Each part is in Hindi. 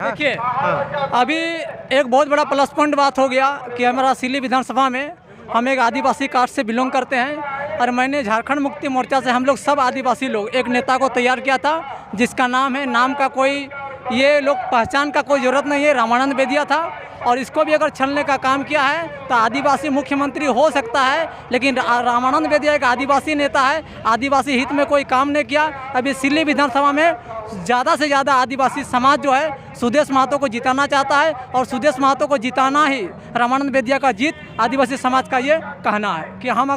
देखिए अभी एक बहुत बड़ा प्लस पॉइंट बात हो गया कि हमारा सिल्ली विधानसभा में हम एक आदिवासी कास्ट से बिलोंग करते हैं और मैंने झारखंड मुक्ति मोर्चा से हम लोग सब आदिवासी लोग एक नेता को तैयार किया था जिसका नाम है, नाम का कोई ये लोग पहचान का कोई ज़रूरत नहीं है, रामानंद बेदिया था। और इसको भी अगर छलने का काम किया है तो आदिवासी मुख्यमंत्री हो सकता है, लेकिन रामानंद बेदिया एक आदिवासी नेता है, आदिवासी हित में कोई काम नहीं किया। अभी सिल्ली विधानसभा में ज़्यादा से ज़्यादा आदिवासी समाज जो है सुदेश महतो को जिताना चाहता है और सुदेश महतो को जिताना ही रामानंद बेदिया का जीत आदिवासी समाज का ये कहना है कि हम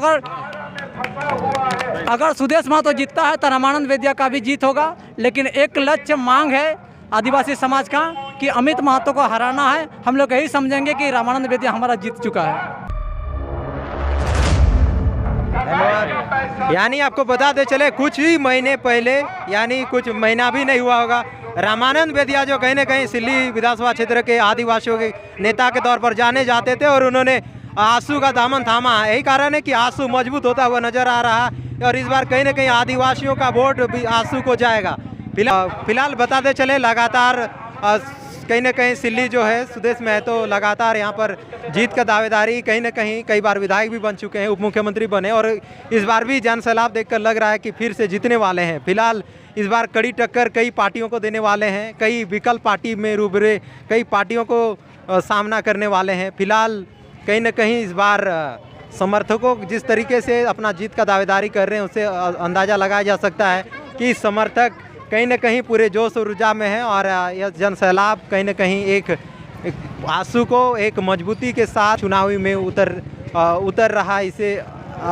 अगर सुदेश महतो जीतता है तो रामानंद बेदिया का भी जीत होगा। लेकिन एक लक्ष्य मांग है आदिवासी समाज का कि अमित महतो को हराना है। हम लोग यही समझेंगे कि रामानंद बेदिया हमारा जीत चुका है। धन्यवाद। यानी आपको बताते चले कुछ ही महीने पहले, यानी कुछ महीना भी नहीं हुआ होगा, रामानंद बेदिया जो कहीं ना कहीं सिल्ली विधानसभा क्षेत्र के आदिवासियों के नेता के तौर पर जाने जाते थे और उन्होंने आंसू का दामन थामा। यही कारण है कि आंसू मजबूत होता हुआ नजर आ रहा है और इस बार कहीं ना कहीं आदिवासियों का वोट भी आंसू को जाएगा। फिलहाल बताते चले लगातार कहीं ना कहीं सिल्ली जो है सुदेश महतो लगातार यहाँ पर जीत का दावेदारी, कहीं ना कहीं कई बार विधायक भी बन चुके हैं, उप मुख्यमंत्री बने और इस बार भी जन सैलाब देखकर लग रहा है कि फिर से जीतने वाले हैं। फिलहाल इस बार कड़ी टक्कर कई पार्टियों को देने वाले हैं, कई विकल्प पार्टी में रूबरे कई पार्टियों को सामना करने वाले हैं। फिलहाल कहीं ना कहीं इस बार समर्थकों जिस तरीके से अपना जीत का दावेदारी कर रहे हैं उससे अंदाज़ा लगाया जा सकता है कि समर्थक कहीं ना कहीं पूरे जोश और ऊर्जा में है और यह जन सैलाब कहीं ना कहीं एक आंसू को एक मजबूती के साथ चुनावी में उतर रहा है, इसे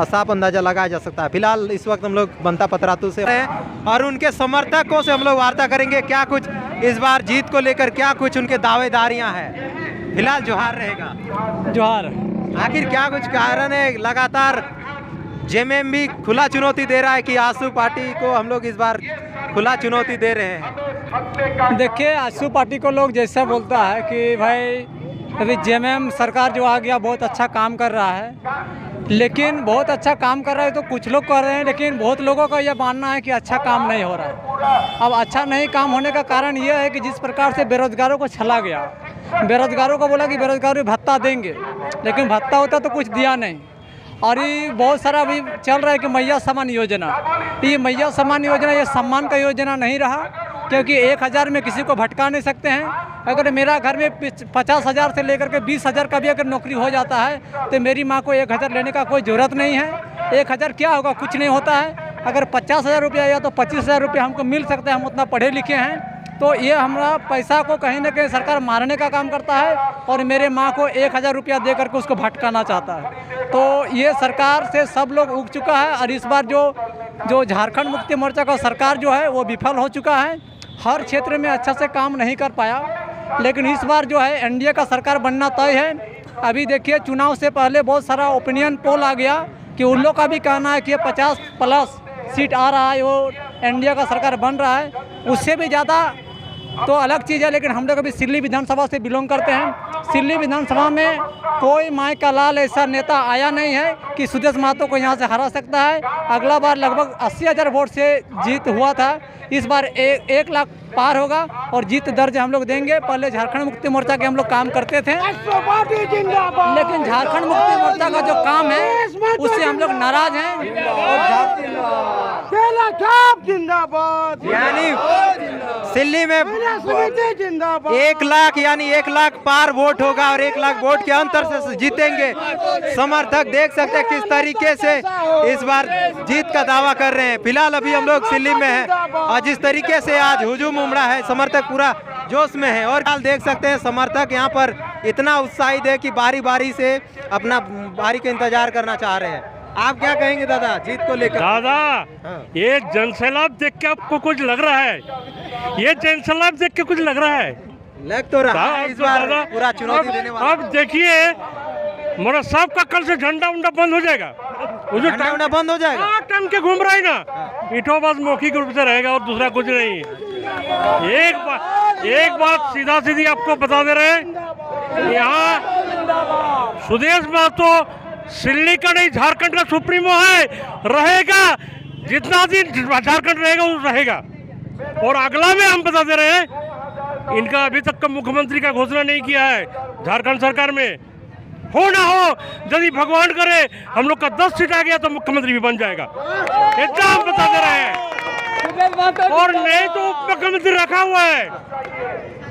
साफ अंदाज़ा लगाया जा सकता है। फिलहाल इस वक्त हम लोग बनता पतरातू से हैं और उनके समर्थकों से हम लोग वार्ता करेंगे क्या कुछ इस बार जीत को लेकर क्या कुछ उनके दावेदारियां हैं। फिलहाल जोहार रहेगा। जोहार। आखिर क्या कुछ कारण है, लगातार जेएमएम भी खुला चुनौती दे रहा है कि आंसू पार्टी को हम लोग इस बार खुला चुनौती दे रहे हैं। देखिए आंसू पार्टी को लोग जैसा बोलता है कि भाई अभी जेएमएम सरकार जो आ गया बहुत अच्छा काम कर रहा है, लेकिन बहुत अच्छा काम कर रहा है तो कुछ लोग कर रहे हैं, लेकिन बहुत लोगों का यह मानना है कि अच्छा काम नहीं हो रहा है। अब अच्छा नहीं काम होने का कारण यह है कि जिस प्रकार से बेरोजगारों को छला गया, बेरोजगारों को बोला कि बेरोजगारों भत्ता देंगे, लेकिन भत्ता होता तो कुछ दिया नहीं। और ये बहुत सारा अभी चल रहा है कि मैया सम्मान योजना, ये मैया सम्मान योजना ये सम्मान का योजना नहीं रहा, क्योंकि 1000 में किसी को भटका नहीं सकते हैं। अगर मेरा घर में 50,000 से लेकर के 20,000 का भी अगर नौकरी हो जाता है तो मेरी माँ को 1000 लेने का कोई ज़रूरत नहीं है। 1000 क्या होगा, कुछ नहीं होता है। अगर 50,000 रुपया या तो 25,000 रुपया हमको मिल सकता है, हम उतना पढ़े लिखे हैं। तो ये हमारा पैसा को कहीं ना कहीं सरकार मारने का काम करता है और मेरे माँ को 1000 रुपया दे करके उसको भटकाना चाहता है। तो ये सरकार से सब लोग उग चुका है और इस बार जो झारखंड मुक्ति मोर्चा का सरकार जो है वो विफल हो चुका है, हर क्षेत्र में अच्छा से काम नहीं कर पाया। लेकिन इस बार जो है एनडीए का सरकार बनना तय है। अभी देखिए चुनाव से पहले बहुत सारा ओपिनियन पोल आ गया कि उन लोग का भी कहना है कि 50+ सीट आ रहा है, वो एनडीए का सरकार बन रहा है। उससे भी ज़्यादा तो अलग चीज़ है, लेकिन हम लोग अभी सिल्ली विधानसभा से बिलोंग करते हैं। सिल्ली विधानसभा में कोई माई का लाल ऐसा नेता आया नहीं है कि सुदेश महतो को यहाँ से हरा सकता है। अगला बार लगभग 80,000 वोट से जीत हुआ था, इस बार 1 लाख पार होगा और जीत दर्ज हम लोग देंगे। पहले झारखंड मुक्ति मोर्चा के हम लोग काम करते थे, लेकिन झारखंड मुक्ति मोर्चा का जो काम है उससे हम लोग नाराज हैं। यानी सिल्ली में 1 लाख यानी 1 लाख पार वोट होगा और 1 लाख वोट के अंतर से जीतेंगे। समर्थक देख सकते हैं किस तरीके से इस बार जीत का दावा कर रहे हैं। फिलहाल अभी हम लोग सिल्ली में हैं और जिस तरीके से आज हुजूम उमड़ा है, समर्थक पूरा जोश में है और हाल देख सकते हैं समर्थक यहाँ पर इतना उत्साहित है कि बारी बारी से अपना बारी का इंतजार करना चाह रहे हैं। आप क्या कहेंगे दादा जीत को लेकर? दादा ये जनसैलाब देख के आपको कुछ लग रहा है? ये जनसैलाब देख के कुछ लग रहा है? लग तो रहा है इस बार पूरा चुनौती देने वाला। अब देखिए मेरा साहब का कल से झंडा उंडा बंद हो जाएगा, झंडा बंद हो जाएगा। टाइम के घूम रहा है ना, इटो बस मौखिक रूप से रहेगा और दूसरा कुछ नहीं है। एक बात सीधा सीधी आपको बता दे रहे हैं, यहाँ सुदेश महतो सिल्ली का नहीं झारखंड का सुप्रीमो है, रहेगा जितना दिन झारखंड रहेगा वो रहेगा। और अगला में हम बता दे रहे हैं इनका अभी तक का मुख्यमंत्री का घोषणा नहीं किया है झारखंड सरकार में। हो ना हो, यदि भगवान करे हम लोग का 10 सीट आ गया तो मुख्यमंत्री भी बन जाएगा, इतना हम बता दे रहे हैं। और नहीं तो उप मुख्यमंत्री रखा हुआ है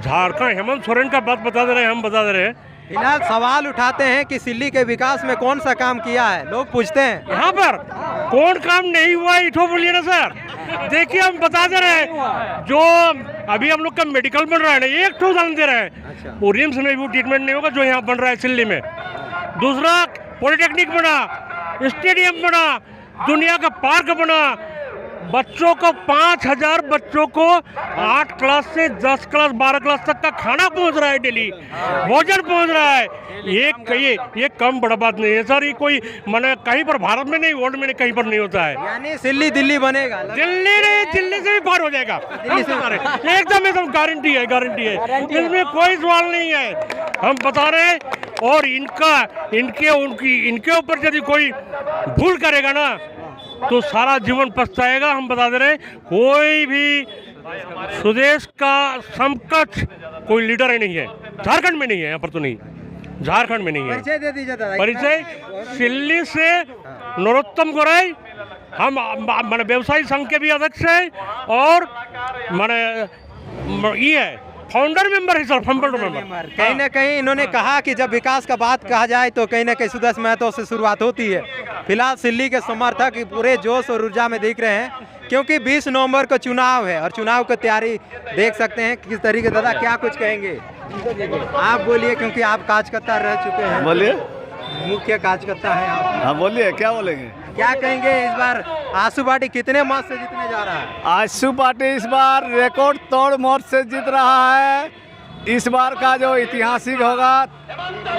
झारखंड, हेमंत सोरेन का बात बता दे रहे हैं, हम बता दे रहे हैं। फिलहाल सवाल उठाते हैं कि सिल्ली के विकास में कौन सा काम किया है, लोग पूछते हैं यहाँ पर कौन काम नहीं हुआ है, इठो बोलिए ना सर। देखिए हम बता दे रहे हैं, जो अभी हम लोग का मेडिकल बन रहा है ना, एक ठो उदाहरण दे रहे हैं, वो रिम्स में भी ट्रीटमेंट नहीं होगा जो यहाँ बन रहा है सिल्ली में। दूसरा पॉलिटेक्निक बना, स्टेडियम बना, दुनिया का पार्क बना, बच्चों को 5000 बच्चों को 8 क्लास से 10 क्लास 12 क्लास तक का खाना पहुंच रहा है, डेली भोजन पहुंच रहा है। ये कम बड़ा बात नहीं है सर, ये कोई माने कहीं पर भारत में नहीं, वर्ल्ड में कहीं पर नहीं होता है। यानी सिल्ली दिल्ली बनेगा। दिल्ली नहीं, दिल्ली से भी पार हो जाएगा, एकदम गारंटी है, गारंटी है, इसमें कोई सवाल नहीं है, हम बता रहे हैं। और इनके ऊपर यदि कोई भूल करेगा ना तो सारा जीवन पछताएगा, हम बता दे रहे हैं। कोई भी स्वदेश का समकक्ष कोई लीडर ही नहीं है झारखंड में, नहीं है यहाँ पर, तो नहीं झारखंड में नहीं है। परिचय दे दीजिए दादा। परिचय सिल्ली से नरोत्तम गोराई, हम माने व्यवसायी संघ के भी अध्यक्ष हैं और माने ये है फाउंडर मेंबर है सर, फाउंडर मेंबर। कहीं ना कहीं इन्होंने कहा कि जब विकास का बात कहा जाए तो कहीं ना कहीं सुदेश महतो से शुरुआत होती है। फिलहाल सिल्ली के समर्थक पूरे जोश और ऊर्जा में दिख रहे हैं क्योंकि 20 नवंबर को चुनाव है और चुनाव की तैयारी देख सकते हैं किस तरीके। दादा क्या कुछ कहेंगे, आप बोलिए, क्योंकि आप कार्यकर्ता रह चुके हैं। बोलिए, मुख्य कार्यकर्ता है आप। हाँ बोलिए, क्या बोलेंगे, क्या कहेंगे इस बार आशू पार्टी कितने मत से जीतने जा रहा है? आशू पार्टी इस बार रिकॉर्ड तोड़ मत से जीत रहा है। इस बार का जो ऐतिहासिक होगा,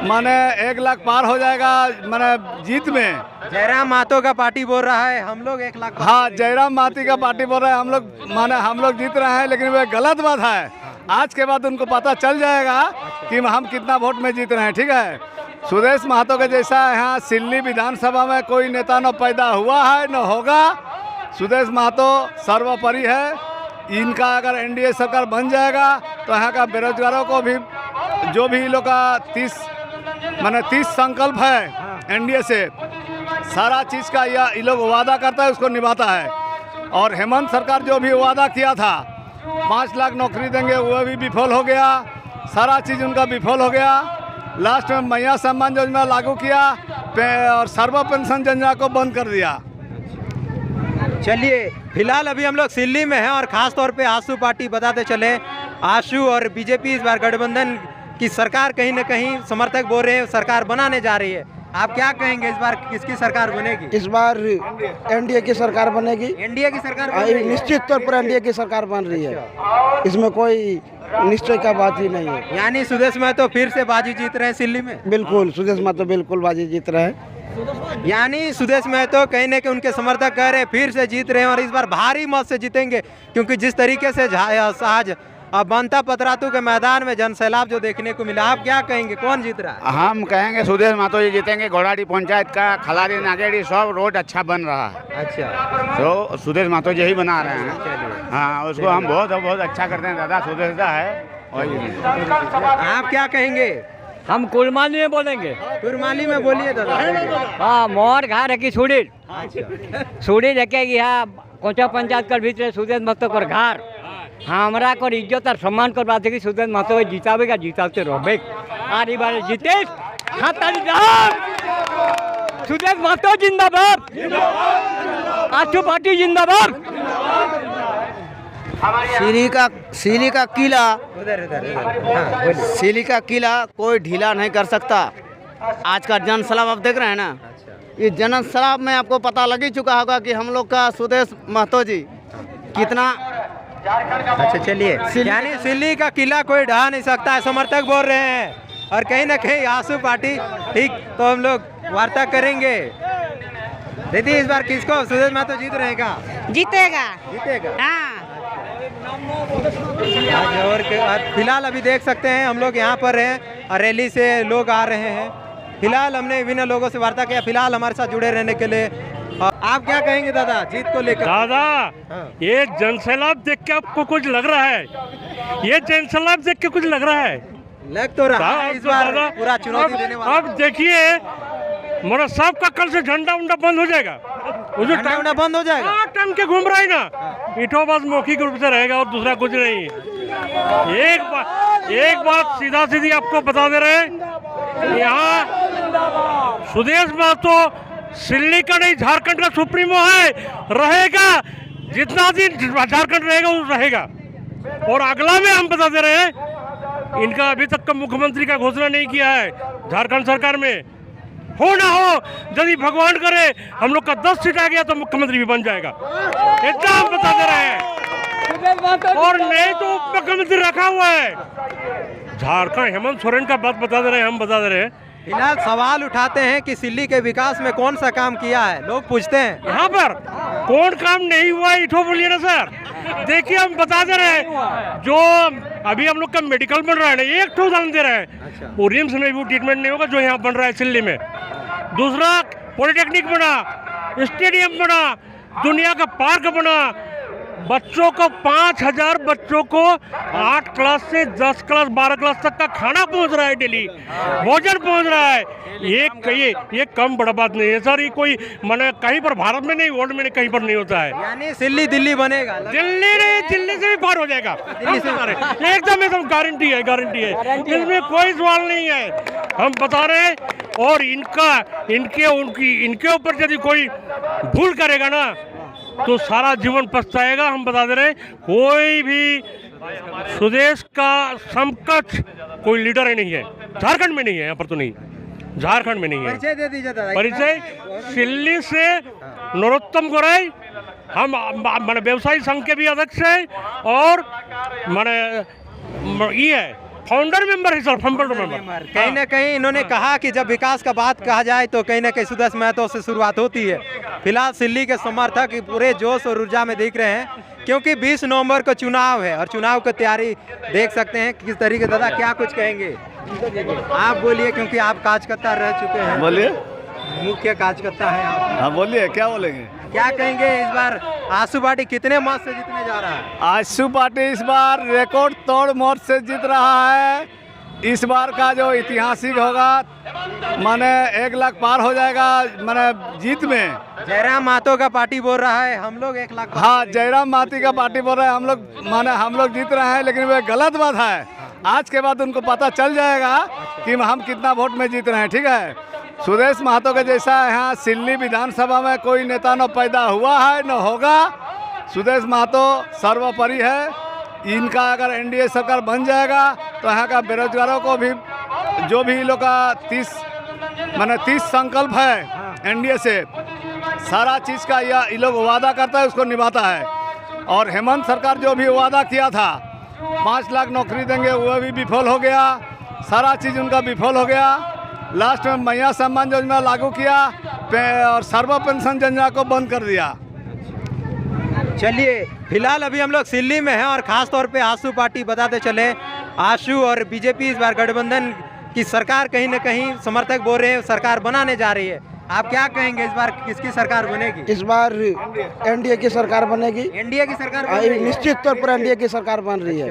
माने 1 लाख पार हो जाएगा माने जीत में। जयराम महतो का पार्टी बोल रहा है हम लोग 1 लाख। हाँ, जयराम महतो का पार्टी बोल रहा है हम लोग जीत रहे हैं, लेकिन वह गलत बात है। आज के बाद उनको पता चल जाएगा कि हम कितना वोट में जीत रहे हैं, ठीक है। सुदेश महतो के जैसा यहाँ सिल्ली विधानसभा में कोई नेता न पैदा हुआ है न होगा। सुदेश महतो सर्वोपरि है। इनका अगर एनडीए सरकार बन जाएगा तो यहाँ का बेरोजगारों को भी, जो भी लोग का 30 संकल्प है एनडीए से, सारा चीज़ का ये लोग वादा करता है, उसको निभाता है। और हेमंत सरकार जो भी वादा किया था 5 लाख नौकरी देंगे, वो भी विफल हो गया, सारा चीज़ उनका विफल हो गया। लास्ट में मैया सम्मान योजना लागू किया और सर्व पेंशन योजना को बंद कर दिया। चलिए, फिलहाल अभी हम लोग सिल्ली में हैं और ख़ास तौर पे आशू पार्टी बताते चले। आशू और बीजेपी इस बार गठबंधन की सरकार कहीं ना कहीं समर्थक बोल रहे हैं सरकार बनाने जा रही है। आप क्या कहेंगे, इस बार किसकी सरकार बनेगी? इस बार एनडीए की सरकार बनेगी। एनडीए की सरकार बन रही है? निश्चित तौर पर एनडीए की सरकार बन रही है, इसमें कोई निश्चय का बात ही नहीं है। यानी सुदेश महतो फिर से बाजी जीत रहे हैं सिल्ली में? बिल्कुल, सुदेश महतो बिल्कुल बाजी जीत रहे हैं। यानी सुदेश महतो कहीं ना कहीं उनके समर्थक कह रहे हैं फिर से जीत रहे हैं और इस बार भारी मत से जीतेंगे, क्योंकि जिस तरीके से आज बनता पतरातू के मैदान में जनसैलाब जो देखने को मिला। आप क्या कहेंगे, कौन जीत रहा है? हम कहेंगे सुदेश महतो जी जीतेंगे। घोड़ाडी पंचायत का खलारी नागेड़ी सब रोड अच्छा बन रहा है। अच्छा, तो सुदेश महतो जी ही बना रहे हैं। हाँ, उसको हम बहुत अच्छा करते हैं दादा, सुदेश दा है। आप क्या कहेंगे? हम कुलमाली में बोलेंगे। कुरमाली में बोलिए दादा। हाँ, मोर घर है कि सुडीर सुडीर है कि यहाँ कोचा पंचायत कर भीतर सुदेश महतो कर घर हमरा को इज्जत और सम्मान कर बात है कि सुदेश महतो को जितावेगा, जिताते रहे। और ये बार जीते सुदेश महतो जिंदाबाद, आशू पार्टी जिंदाबाद। सिली का किला, उधर सिली का किला कोई ढीला नहीं कर सकता। आज का जनसैलाब आप देख रहे हैं ना, इस जनसैलाब में आपको पता लग ही चुका होगा कि हम लोग का सुदेश महतो जी कितना। अच्छा, चलिए, यानी सिल्ली का किला कोई ढहा नहीं सकता है, समर्थक बोल रहे हैं। और कहीं ना कहीं आशू पार्टी, ठीक, तो हम लोग वार्ता करेंगे। दीदी, इस बार किसको सुदेश महतो जीत रहेगा? जीतेगा। जीतेगा। हाँ, और फिलहाल अभी देख सकते हैं हम लोग यहाँ पर हैं और रैली से लोग आ रहे हैं। फिलहाल हमने विभिन्न लोगों से वार्ता किया। फिलहाल हमारे साथ जुड़े रहने के लिए और आप क्या कहेंगे दादा जीत को लेकर? दादा हाँ। ये जनसैलाब देख के आपको कुछ लग रहा है? ये जनसैलाब देख के कुछ लग रहा है? लग तो रहा है इस बार दादा, पूरा चुनौती देने वाला। अब देखिए मेरा सबका कल से झंडा उंडा बंद हो जाएगा। वो जो झंडा उंडा बंद हो जाएगा? हाँ, टंग के घूम रहा है ना, इटो बस मौखिक रूप से रहेगा और दूसरा कुछ नहीं। एक बात सीधा सीधी आपको बता दे रहे हैं, यहाँ सुदेश महतो सिल्ली का नहीं झारखंड का सुप्रीमो है, रहेगा जितना दिन झारखंड रहेगा वो रहेगा। और अगला में हम बता दे रहे हैं, इनका अभी तक का मुख्यमंत्री का घोषणा नहीं किया है झारखंड सरकार में। हो ना हो, यदि भगवान करे हम लोग का 10 सीट आ गया तो मुख्यमंत्री भी बन जाएगा, इतना हम बता दे रहे हैं। और नहीं तो उप मुख्यमंत्री रखा हुआ है झारखंड, हेमंत सोरेन का बात बता दे रहे हैं, हम बता दे रहे हैं। फिलहाल सवाल उठाते हैं कि सिल्ली के विकास में कौन सा काम किया है, लोग पूछते हैं। यहाँ पर कौन काम नहीं हुआ इठो बोलिए ना सर। देखिए हम बता दे रहे हैं, जो अभी हम लोग का मेडिकल बन रहा है ना, एक ठो उदाहरण दे रहे हैं, वो रिम्स में भी ट्रीटमेंट नहीं होगा जो यहाँ बन रहा है सिल्ली में। दूसरा पॉलिटेक्निक बना, स्टेडियम बना, दुनिया का पार्क बना, बच्चों को 5000 बच्चों को 8 क्लास से 10 क्लास 12 क्लास तक का खाना पहुंच रहा है, डेली भोजन पहुंच रहा है। ये कम बड़ा बात नहीं है सर, ये कोई माने कहीं पर भारत में नहीं, वर्ल्ड में नहीं, कहीं पर नहीं होता है। यानी सिल्ली दिल्ली बनेगा? दिल्ली नहीं, दिल्ली से भी पार हो जाएगा, दिल्ली से एकदम गारंटी है, गारंटी है, इसमें कोई सवाल नहीं है, हम बता रहे हैं। और इनके ऊपर यदि कोई भूल करेगा ना तो सारा जीवन पछताएगा, हम बता दे रहे हैं। कोई भी सुदेश का समकक्ष कोई लीडर ही नहीं है झारखंड में, नहीं है यहाँ पर, तो नहीं झारखंड में नहीं है। परिचय दे दीजिए दादा। परिचय सिल्ली से नरोत्तम गोराई, हम माने व्यवसायी संघ के भी अध्यक्ष हैं और माने ये है फाउंडर मेंबर है सर, फाउंडर मेंबर। कहीं ना कहीं इन्होंने कहा कि जब विकास का बात कहा जाए तो कहीं ना कहीं सुदेश महतो से शुरुआत होती है। फिलहाल सिल्ली के समर्थक पूरे जोश और ऊर्जा में दिख रहे हैं, क्योंकि 20 नवंबर को चुनाव है और चुनाव की तैयारी देख सकते हैं किस तरीके। दादा क्या कुछ कहेंगे? आप बोलिए, क्योंकि आप कार्यकर्ता रह चुके हैं। बोलिए, मुख्य कार्यकर्ता है आप। हाँ बोलिए, क्या बोलेंगे? क्या कहेंगे इस बार आशु पार्टी कितने मत से जीतने जा रहा है? आशु पार्टी इस बार रिकॉर्ड तोड़ मत से जीत रहा है। इस बार का जो ऐतिहासिक होगा, माने 1 लाख पार हो जाएगा, माने जीत में। जयराम महतो का पार्टी बोल रहा है हम लोग 1 लाख। हाँ, जयराम महतो का पार्टी बोल रहा है हम लोग जीत रहे हैं, लेकिन वह गलत बात है। आज के बाद उनको पता चल जाएगा कि हम कितना वोट में जीत रहे हैं, ठीक है। सुदेश महतो के जैसा यहाँ सिल्ली विधानसभा में कोई नेता न पैदा हुआ है न होगा। सुदेश महतो सर्वोपरि है। इनका अगर एनडीए सरकार बन जाएगा तो यहाँ का बेरोजगारों को भी, जो भी लोग का 30 संकल्प है एनडीए से, सारा चीज़ का ये लोग वादा करता है, उसको निभाता है। और हेमंत सरकार जो भी वादा किया था 5 लाख नौकरी देंगे, वह भी विफल हो गया, सारा चीज़ उनका विफल हो गया। लास्ट में मैया सम्मान योजना लागू किया और सर्व पेंशन योजना को बंद कर दिया। चलिए, फिलहाल अभी हम लोग सिल्ली में हैं और खास तौर पे आशु पार्टी बताते चले। आशु और बीजेपी इस बार गठबंधन की सरकार, कहीं ना कहीं समर्थक बोल रहे हैं सरकार बनाने जा रही है। आप क्या कहेंगे इस बार किसकी सरकार बनेगी? इस बार एनडीए की सरकार बनेगी। एनडीए की सरकार बन रही है? निश्चित तौर पर एनडीए की सरकार बन रही है,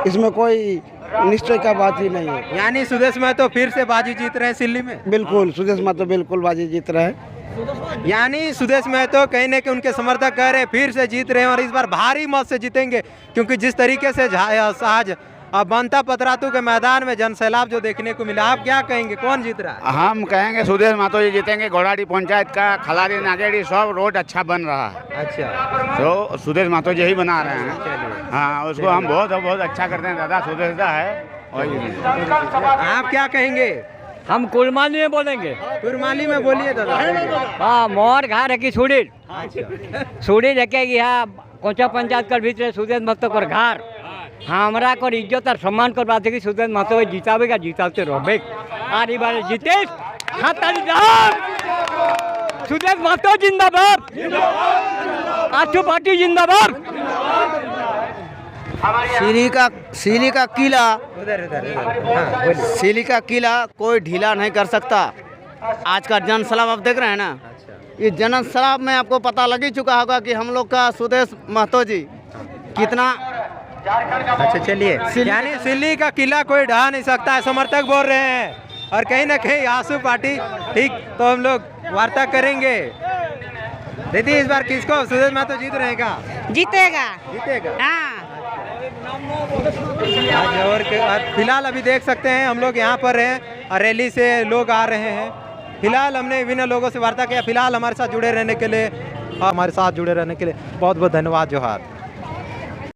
इसमें कोई निश्चय का बात ही नहीं है। यानी सुदेश महतो फिर से बाजी जीत रहे हैं सिल्ली में? बिल्कुल, सुदेश महतो बिल्कुल बाजी जीत रहे हैं। यानी सुदेश महतो कहीं ना कहीं उनके समर्थक कह रहे हैं फिर से जीत रहे हैं और इस बार भारी मत से जीतेंगे, क्योंकि जिस तरीके से आज बनता पतरातू के मैदान में जनसैलाब जो देखने को मिला। आप क्या कहेंगे, कौन जीत रहा है? हम कहेंगे सुदेश महतो जी जीतेंगे। घोड़ाडी पंचायत का खलारी नागेड़ी सब रोड अच्छा बन रहा है। अच्छा, तो सुदेश महतो जी ही बना रहे हैं। हाँ, उसको हम बहुत अच्छा करते हैं दादा, सुदेश दा है। आप क्या कहेंगे? हम कुलमाली में बोलेंगे। कुरमाली में बोलिए दादा। हाँ, मोर घर है कि सुड़ी देखेगी। हाँ, कोचा पंचायत कर भीतर सुदेश महतो कर घर हमरा को इज्जत और सम्मान कर बात है कि सुदेश महतो जीतावेगा, जीताते रहे। आरी बार जीते सुदेश महतो जिंदाबाद, आशु पार्टी जिंदाबाद। सिली का किला, उधर हाँ, सिली का किला कोई ढीला नहीं कर सकता। आज का जनसैलाब आप देख रहे हैं ना, ये जनसलाब में आपको पता लग ही चुका होगा कि हम लोग का सुदेश महतो जी कितना अच्छा चलिए, यानी सिल्ली का किला कोई ढहा नहीं सकता है, समर्थक बोल रहे हैं। और कहीं ना कहीं आंसू पार्टी, ठीक, तो हम लोग वार्ता करेंगे। दीदी इस बार किसको सुदेश महतो जीत रहेगा? जीतेगा। जीतेगा। हाँ। और फिलहाल अभी देख सकते हैं हम लोग यहाँ पर हैं और रैली से लोग आ रहे हैं। फिलहाल हमने विभिन्न लोगों से वार्ता किया। फिलहाल हमारे साथ जुड़े रहने के लिए बहुत बहुत धन्यवाद। जोहार।